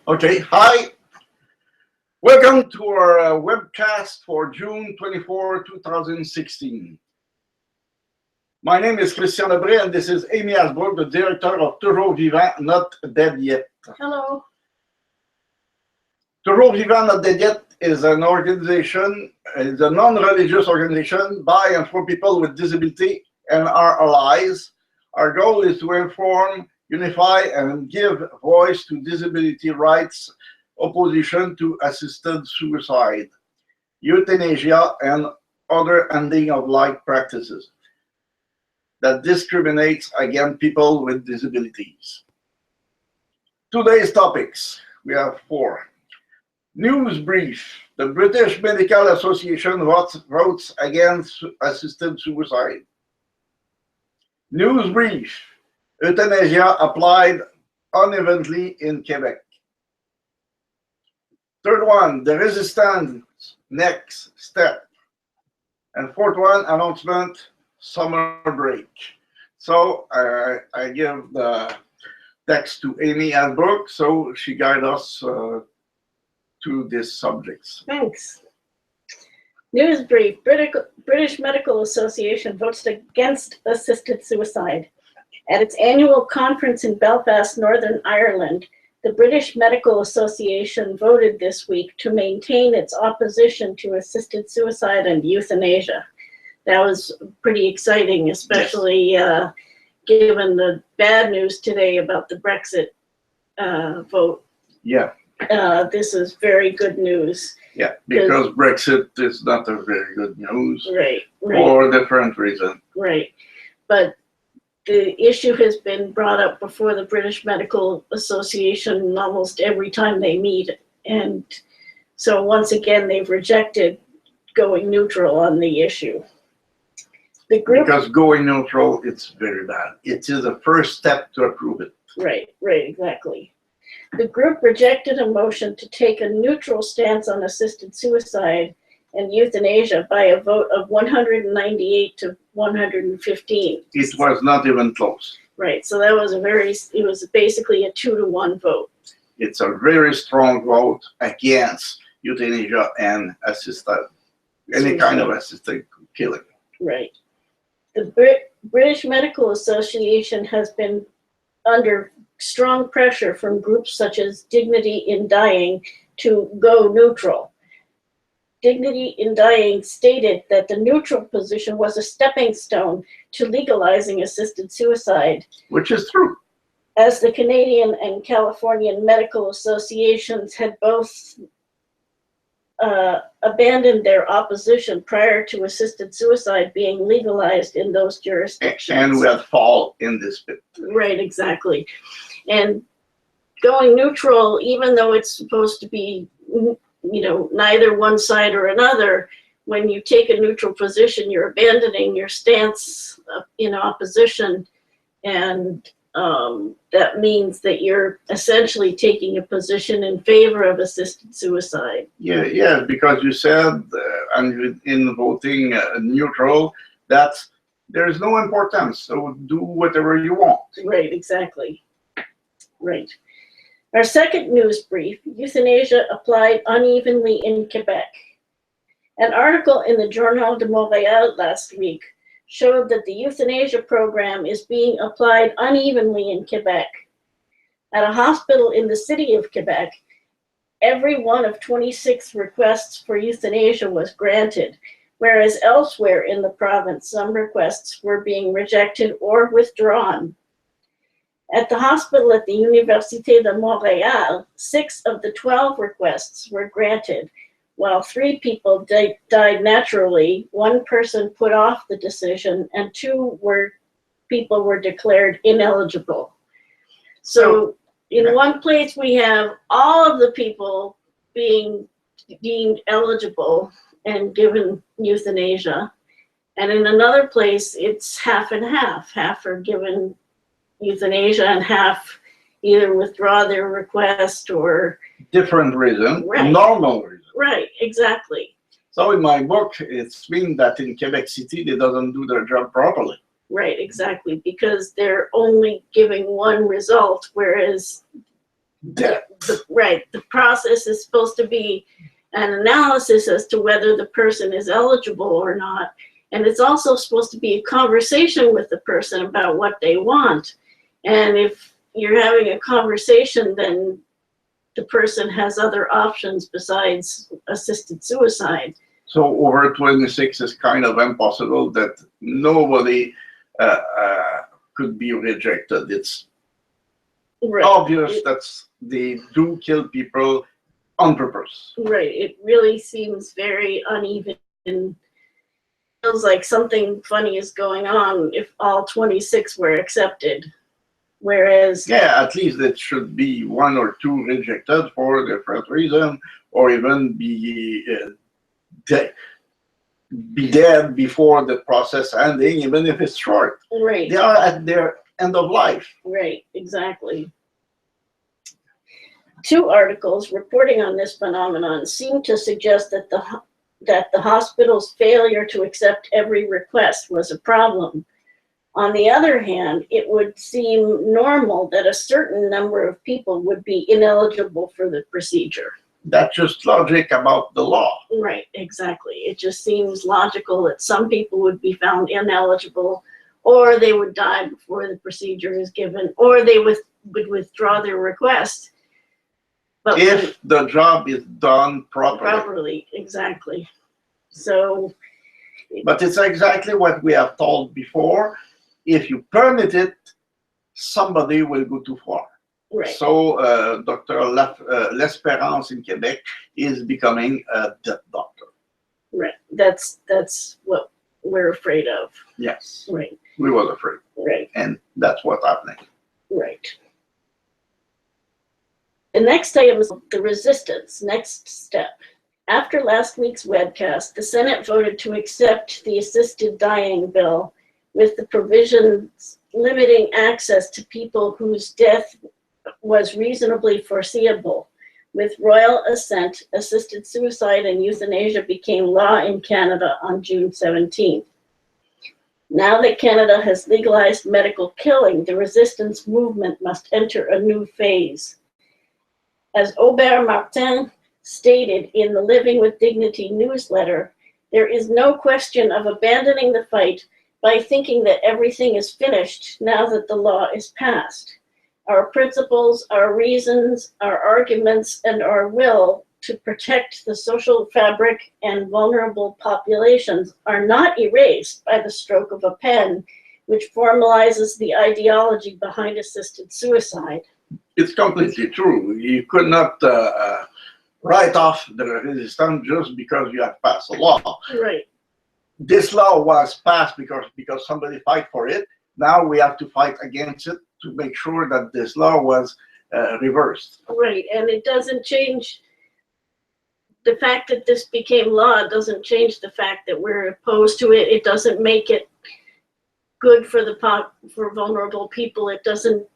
Okay, hi. Welcome to our webcast for June 24, 2016. My name is Christian Lebré, and this is Amy Asbrook, the director of Toujours Vivant, Not Dead Yet. Hello. Toujours Vivant, Not Dead Yet is an organization, it's a non-religious organization by and for people with disability and our allies. Our goal is to inform, unify, and give voice to disability rights opposition to assisted suicide, euthanasia, and other ending of life practices that discriminates against people with disabilities. Today's topics, we have 4. News brief. The British Medical Association votes against assisted suicide. News brief. Euthanasia applied unevenly in Quebec. Third one, the resistance next step. And fourth one, announcement, summer break. So I give the text to Amy Asbrook, so she guides us to these subjects. Thanks. News brief. British Medical Association votes against assisted suicide. At its annual conference in Belfast, Northern Ireland, the British Medical Association voted this week to maintain its opposition to assisted suicide and euthanasia. That was pretty exciting, especially given the bad news today about the Brexit vote. Yeah. This is very good news. Yeah, because Brexit is not a very good news. Right. For different reasons. Right. But the issue has been brought up before the British Medical Association almost every time they meet. And so once again, they've rejected going neutral on the issue. The group, because going neutral, it's very bad. It is the first step to approve it. Right, exactly. The group rejected a motion to take a neutral stance on assisted suicide and euthanasia by a vote of 198 to 115. It was not even close. Right, so that was it was basically a 2-to-1 vote. It's a very strong vote against euthanasia and any kind of assisted killing. Right. The British Medical Association has been under strong pressure from groups such as Dignity in Dying to go neutral. Dignity in Dying stated that the neutral position was a stepping stone to legalizing assisted suicide. Which is true. As the Canadian and Californian medical associations had both abandoned their opposition prior to assisted suicide being legalized in those jurisdictions. And we had fall in this bit. Right, exactly. And going neutral, even though it's supposed to be, neither one side or another, when you take a neutral position, you're abandoning your stance in opposition, and that means that you're essentially taking a position in favor of assisted suicide. Yeah, because you said, in voting neutral, that there is no importance, so do whatever you want. Right, exactly. Right. Our second news brief, euthanasia applied unevenly in Quebec. An article in the Journal de Montréal last week showed that the euthanasia program is being applied unevenly in Quebec. At a hospital in the city of Quebec, every one of 26 requests for euthanasia was granted, whereas elsewhere in the province, some requests were being rejected or withdrawn. At the hospital at the Université de Montréal, 6 of the 12 requests were granted, while 3 people died naturally. 1 person put off the decision, and 2 people were declared ineligible. So in one place we have all of the people being deemed eligible and given euthanasia, and in another place it's half and half. Half are given euthanasia and half either withdraw their request or different reason, right. Normal reason. Right, exactly. So in my book, it's been that in Quebec City, they doesn't do their job properly. Right, exactly, because they're only giving one result, whereas Death. Right. The process is supposed to be an analysis as to whether the person is eligible or not. And it's also supposed to be a conversation with the person about what they want. And if you're having a conversation, then the person has other options besides assisted suicide. So over 26 is kind of impossible that nobody could be rejected. It's Right. obvious that they do kill people on purpose. Right. It really seems very uneven. Feels like something funny is going on if all 26 were accepted. Whereas, Yeah, at least it should be one or two rejected for different reason, or even be dead before the process ending, even if it's short. right, They are at their end of life. right, exactly. 2 articles reporting on this phenomenon seem to suggest that the hospital's failure to accept every request was a problem. On the other hand, it would seem normal that a certain number of people would be ineligible for the procedure. That's just logic about the law. Right, exactly. It just seems logical that some people would be found ineligible, or they would die before the procedure is given, or they would withdraw their request. But If the job is done properly. Exactly. So, But it's exactly what we have told before. If you permit it, somebody will go too far. right, So Dr. L'Espérance in Quebec is becoming a death doctor. right. That's what we're afraid of. Yes, Right, we was afraid. right, And that's what's happening. right. The next item is the resistance, next step. After last week's webcast, the Senate voted to accept the assisted dying bill with the provisions limiting access to people whose death was reasonably foreseeable. With royal assent, assisted suicide and euthanasia became law in Canada on June 17th. Now that Canada has legalized medical killing, the resistance movement must enter a new phase. As Aubert Martin stated in the Living with Dignity newsletter, there is no question of abandoning the fight by thinking that everything is finished now that the law is passed. Our principles, our reasons, our arguments, and our will to protect the social fabric and vulnerable populations are not erased by the stroke of a pen, which formalizes the ideology behind assisted suicide. It's completely true. You could not write off the resistance just because you have passed a law. Right. This law was passed because somebody fight for it. Now we have to fight against it to make sure that this law was reversed. Right, and it doesn't change the fact that this became law. Doesn't change the fact that we're opposed to it. It doesn't make it good for for vulnerable people. It doesn't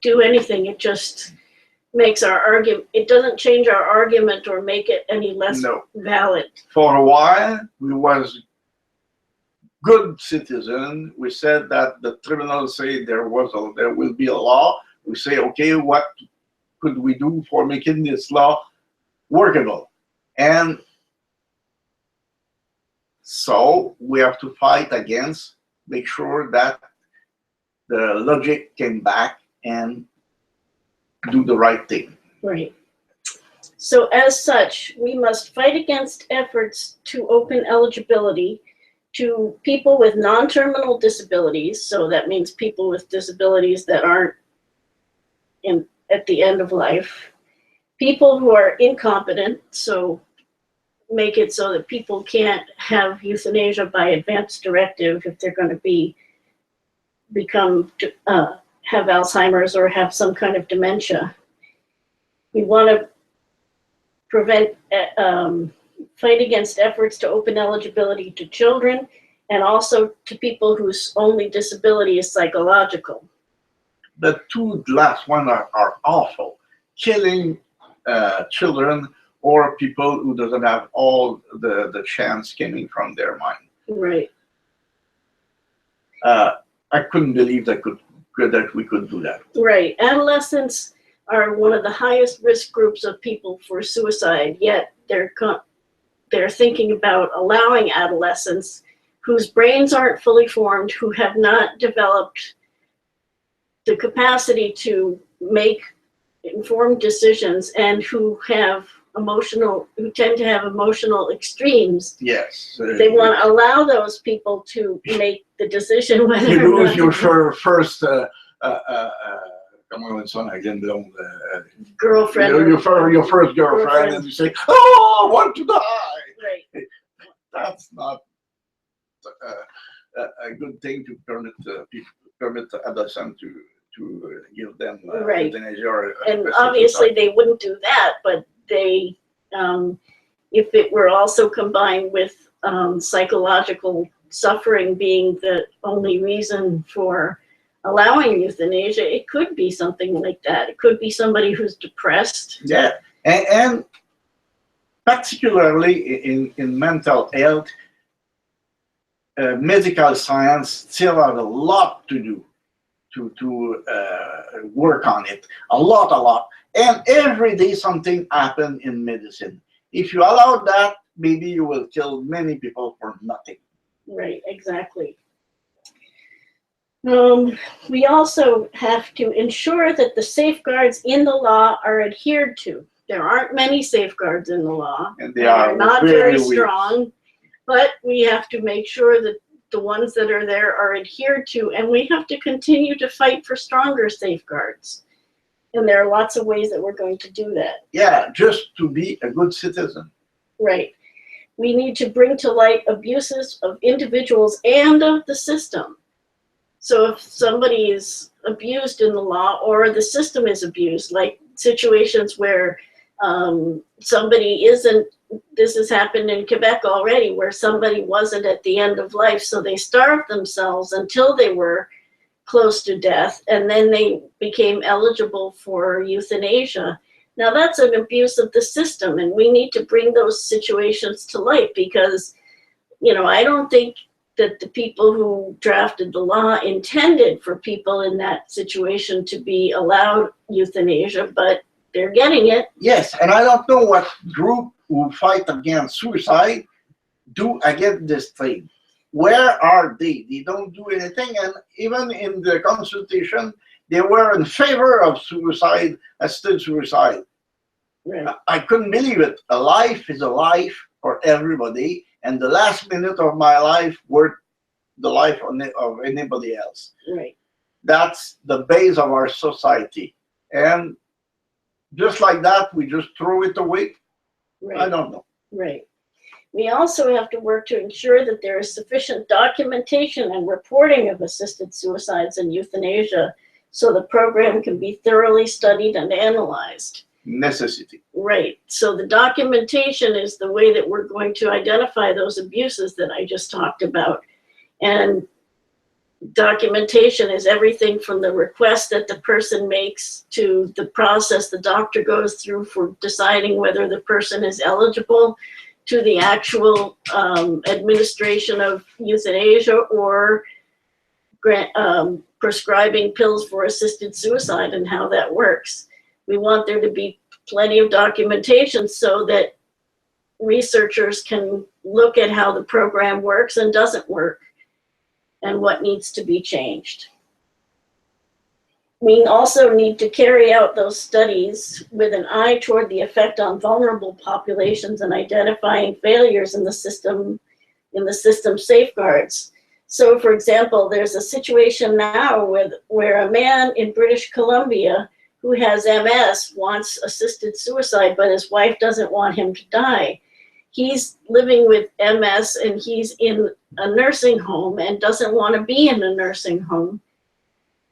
do anything. It just makes our argument. It doesn't change our argument or make it any less valid. For a while, we was good citizen. We said that the tribunal say there will be a law. We say, okay, what could we do for making this law workable? And so we have to fight against, make sure that the logic came back and do the right thing. Right. So as such, we must fight against efforts to open eligibility to people with non-terminal disabilities. So that means people with disabilities that aren't at the end of life. People who are incompetent, so make it so that people can't have euthanasia by advance directive if they're going to have Alzheimer's or have some kind of dementia. We want to fight against efforts to open eligibility to children and also to people whose only disability is psychological. The two last ones are awful. Killing children or people who doesn't have all the chance coming from their mind. Right. I couldn't believe that we could do that. Right. Adolescents are one of the highest risk groups of people for suicide, yet they're thinking about allowing adolescents whose brains aren't fully formed, who have not developed the capacity to make informed decisions, and who tend to have emotional extremes. Yes. They want to allow those people to make the decision whether You or lose not your first come on, son, again, girlfriend. your first girlfriend, and you say, "Oh, I want to die." Right. That's not a good thing to permit adolescents to give them Right. euthanasia or And obviously they wouldn't do that, but they, if it were also combined with psychological suffering being the only reason for allowing euthanasia, it could be something like that. It could be somebody who's depressed. Yeah, and particularly in mental health, medical science still have a lot to do to work on it. A lot. And every day something happens in medicine. If you allow that, maybe you will kill many people for nothing. Right, exactly. We also have to ensure that the safeguards in the law are adhered to. There aren't many safeguards in the law. And they are not very strong, but we have to make sure that the ones that are there are adhered to, and we have to continue to fight for stronger safeguards. And there are lots of ways that we're going to do that. Yeah, just to be a good citizen. Right. We need to bring to light abuses of individuals and of the system. So if somebody is abused in the law, or the system is abused, like situations where somebody isn't, this has happened in Quebec already, where somebody wasn't at the end of life, so they starved themselves until they were close to death, and then they became eligible for euthanasia. Now that's an abuse of the system, and we need to bring those situations to light, because, I don't think that the people who drafted the law intended for people in that situation to be allowed euthanasia, but they're getting it. Yes, and I don't know what group who fight against suicide do against this thing. Where are they? They don't do anything, and even in the consultation, they were in favor of suicide, assisted suicide. Right. I couldn't believe it. A life is a life for everybody, and the last minute of my life worth the life of anybody else. Right. That's the base of our society, and just like that, we just throw it away. Right. I don't know. Right. We also have to work to ensure that there is sufficient documentation and reporting of assisted suicides and euthanasia, so the program can be thoroughly studied and analyzed. Necessity. Right. So the documentation is the way that we're going to identify those abuses that I just talked about. And documentation is everything from the request that the person makes to the process the doctor goes through for deciding whether the person is eligible, to the actual administration of euthanasia, or prescribing pills for assisted suicide, and how that works. We want there to be plenty of documentation so that researchers can look at how the program works and doesn't work, and what needs to be changed. We also need to carry out those studies with an eye toward the effect on vulnerable populations and identifying failures in the system safeguards. So, for example, there's a situation now where a man in British Columbia who has MS wants assisted suicide, but his wife doesn't want him to die. He's living with MS, and he's in a nursing home and doesn't want to be in a nursing home.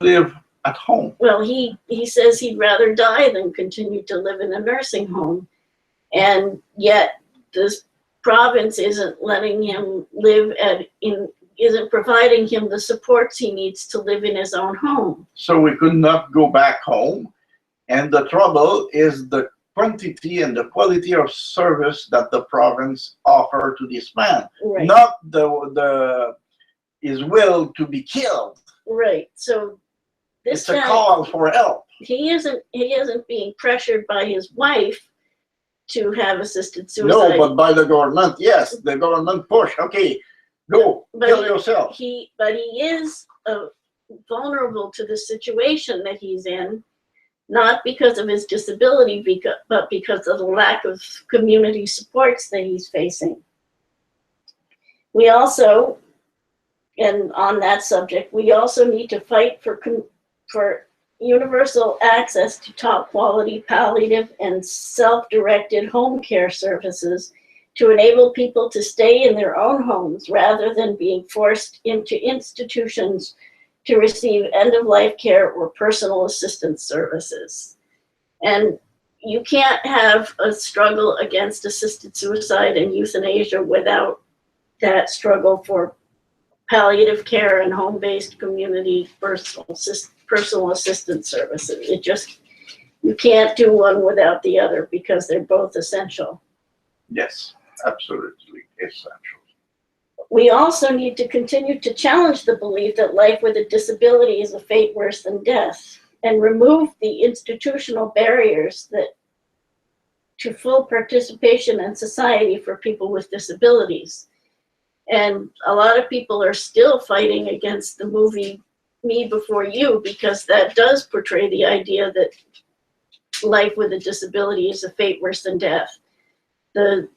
Live at home. Well, he says he'd rather die than continue to live in a nursing home. And yet this province isn't letting him live isn't providing him the supports he needs to live in his own home. So we could not go back home. And the trouble is the quantity and the quality of service that the province offer to this man, right. Not his will to be killed. Right. So it's a call for help. he isn't being pressured by his wife to have assisted No, suicide. but by the government, yes, the government push. Okay, go kill yourself. But he is vulnerable to the situation that he's in, not because of his disability, but because of the lack of community supports that he's facing. We also, and on that subject, we also need to fight for universal access to top quality palliative and self-directed home care services to enable people to stay in their own homes rather than being forced into institutions to receive end-of-life care or personal assistance services. And you can't have a struggle against assisted suicide and euthanasia without that struggle for palliative care and home-based community personal assistance services. You can't do one without the other because they're both essential. Yes, absolutely essential. We also need to continue to challenge the belief that life with a disability is a fate worse than death, and remove the institutional barriers to full participation in society for people with disabilities. And a lot of people are still fighting against the movie Me Before You, because that does portray the idea that life with a disability is a fate worse than death.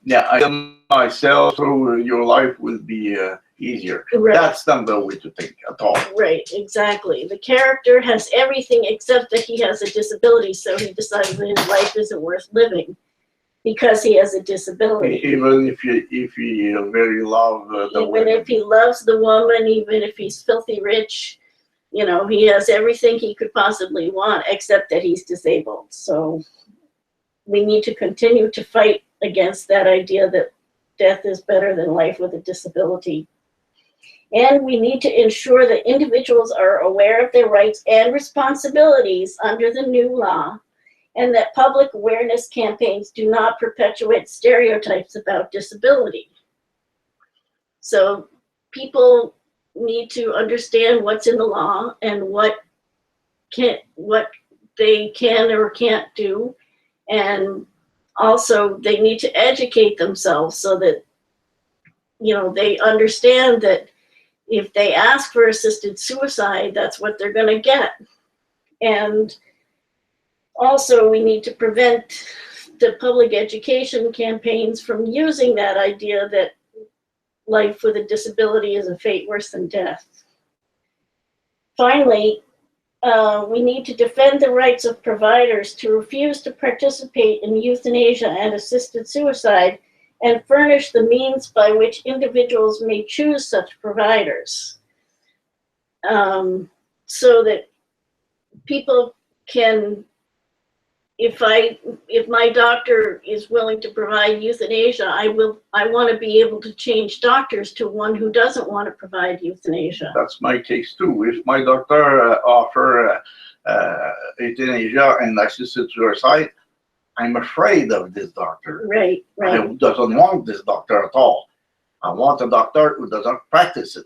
Yeah, I tell myself, so your life will be easier. Right. That's not the way to think at all. Right, exactly. The character has everything except that he has a disability, so he decides that his life isn't worth living because he has a disability. Even if he very love the even woman. if he loves the woman, even if he's filthy rich, he has everything he could possibly want except that he's disabled. So we need to continue to fight against that idea that death is better than life with a disability. And we need to ensure that individuals are aware of their rights and responsibilities under the new law, and that public awareness campaigns do not perpetuate stereotypes about disability. So people need to understand what's in the law and what they can or can't do. And also they need to educate themselves so that, they understand that if they ask for assisted suicide, that's what they're going to get. And also we need to prevent the public education campaigns from using that idea that life with a disability is a fate worse than death. Finally, we need to defend the rights of providers to refuse to participate in euthanasia and assisted suicide, and furnish the means by which individuals may choose such providers, so that people can, if my doctor is willing to provide euthanasia, I want to be able to change doctors to one who doesn't want to provide euthanasia. That's my case too. If my doctor offer euthanasia and assisted suicide, I'm afraid of this doctor. Right. I doesn't want this doctor at all. I want a doctor who doesn't practice it.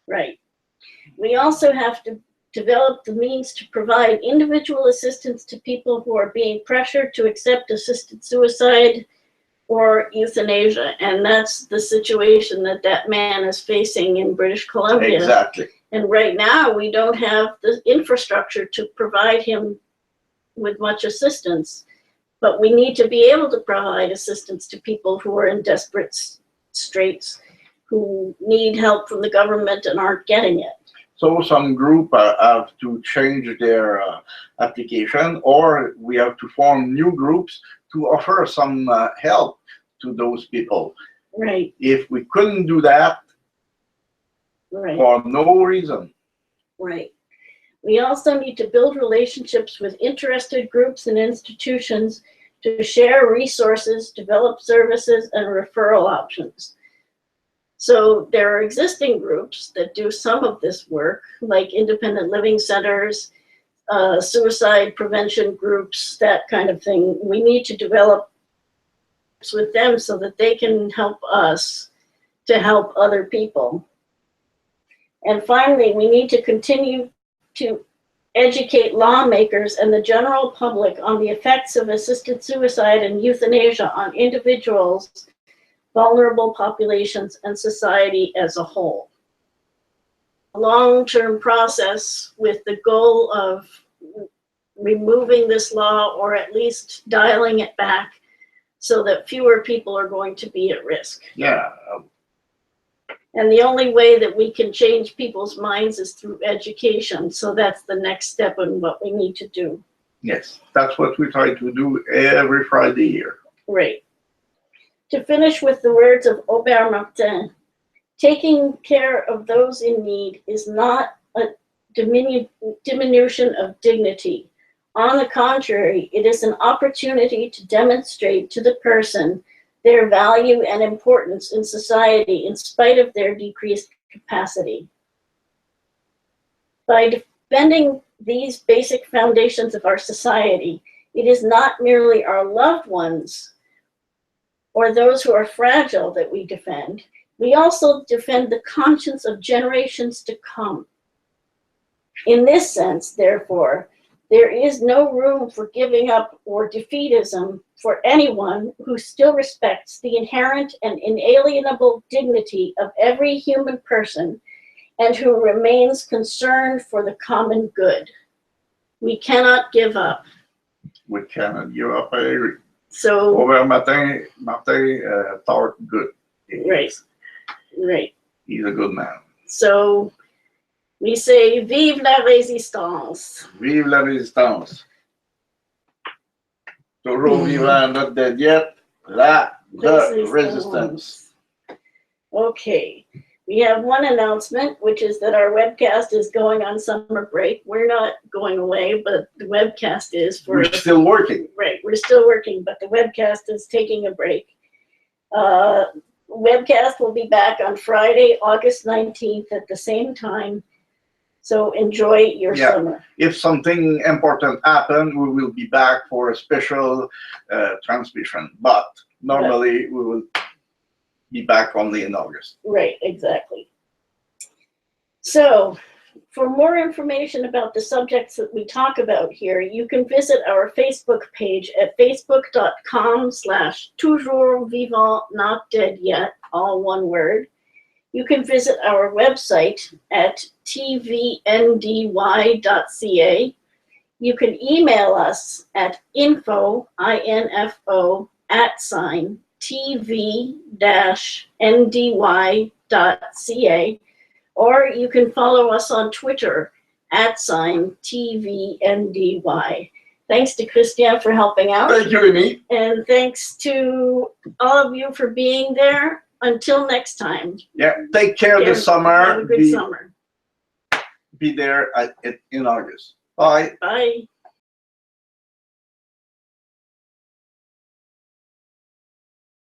Right. We also have to develop the means to provide individual assistance to people who are being pressured to accept assisted suicide or euthanasia. And that's the situation that man is facing in British Columbia. Exactly. And right now, we don't have the infrastructure to provide him with much assistance. But we need to be able to provide assistance to people who are in desperate straits, who need help from the government and aren't getting it. So some group have to change their application, or we have to form new groups to offer some help to those people. Right. If we couldn't do that, right. For no reason. Right. We also need to build relationships with interested groups and institutions to share resources, develop services, and referral options. So there are existing groups that do some of this work, like independent living centers, suicide prevention groups, that kind of thing. We need to develop with them so that they can help us to help other people. And finally, we need to continue to educate lawmakers and the general public on the effects of assisted suicide and euthanasia on individuals, vulnerable populations, and society as a whole. A long-term process with the goal of removing this law, or at least dialing it back so that fewer people are going to be at risk. Yeah. And the only way that we can change people's minds is through education. So that's the next step in what we need to do. Yes, that's what we try to do every Friday here. Right. To finish with the words of Aubert Martin, taking care of those in need is not a diminution of dignity. On the contrary, it is an opportunity to demonstrate to the person their value and importance in society in spite of their decreased capacity. By defending these basic foundations of our society, it is not merely our loved ones or those who are fragile that we defend. We also defend the conscience of generations to come. In this sense, therefore, there is no room for giving up or defeatism for anyone who still respects the inherent and inalienable dignity of every human person and who remains concerned for the common good. We cannot give up. We cannot give up, I agree. So, Over Martin talk good. right. He's a good man. So, we say, vive la résistance. Vive la résistance. Toujours vivant, not dead yet. La résistance. Okay. We have one announcement, which is that our webcast is going on summer break. We're not going away, but the webcast is for... We're still working. Right, we're still working, but the webcast is taking a break. Webcast will be back on Friday, August 19th at the same time. So enjoy your summer. If something important happens, we will be back for a special transmission. But normally we will be back only in August. Right, exactly. So for more information about the subjects that we talk about here, you can visit our Facebook page at facebook.com/toujours vivant not dead yet, all one word. You can visit our website at tvndy.ca. You can email us at info@tv-ndy.ca, or you can follow us on Twitter @TVNDY. Thanks to Christian for helping out. Thank you, Amy. And thanks to all of you for being there. Until next time. Yeah, take care this summer. Have a good summer. Be there in August. Bye. Bye.